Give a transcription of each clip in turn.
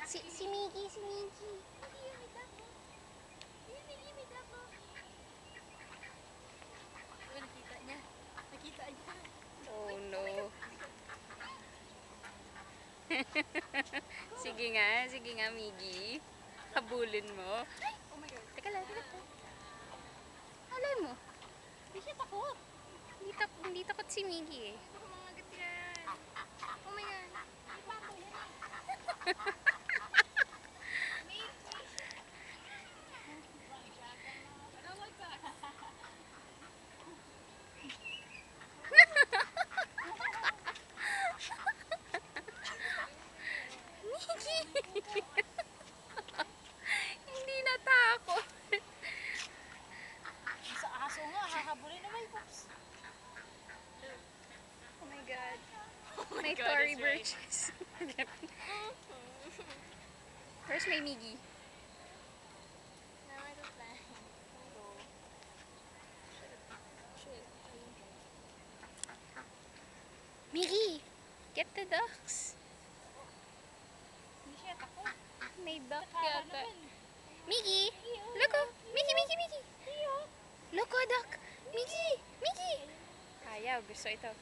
Si Miggy, si Miggy. Nakita niya. Nakita niya. Oh no. Sige nga, Miggy. Habulin mo. Oh my God. Teka lang, teka lang. Alay mo. Hindi siya takot. Hindi takot si Miggy eh. Baka mamagat yan. Oh my God. May pato yan eh. I don't like that. Miggy! Hindi natakot. Sa aso nga, hahabulin naman yung pups. Oh my God. Oh May God, Tory that's right. Burches. Where's my Miggy? No, I don't like. Shit. Miggy! Get the ducks. Hindi siya takot. May duck Saka yata. naman. Miggy! Look oh! Miggy, Miggy, Miggy! Look oh, duck! Miggy! Miggy! Ayaw, gusto ito.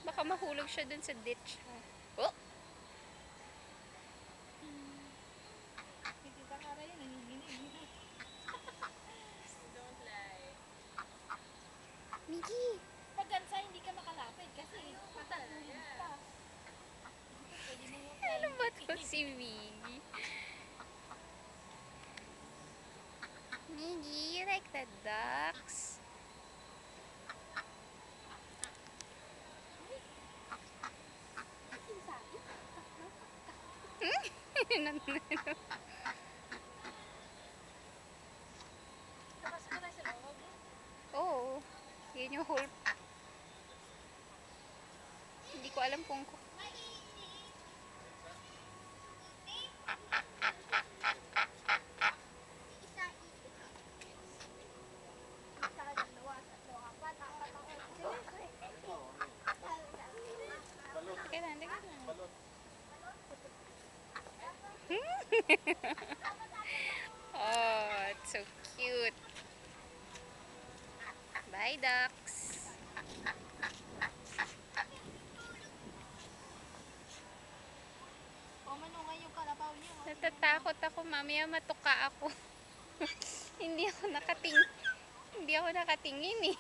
Baka mahulog siya dun sa ditch. Oh! Hindi ka kara yun, nanginginig. Don't lie. Miggy! Pag gansa, hindi ka makalapit kasi patulog pa. Pwede mo yung Ano ba to si Miggy? Miggy, you like the ducks? Tapos ko na sa loob. Oo. Yun yung whole... Hindi ko alam kung... Teka lang, teka lang. Oh, it's so cute. Bye, ducks. O, manungay yung kalabaw niyo. Natatakot ako, mamaya matuka ako. Hindi ako nakatingin eh.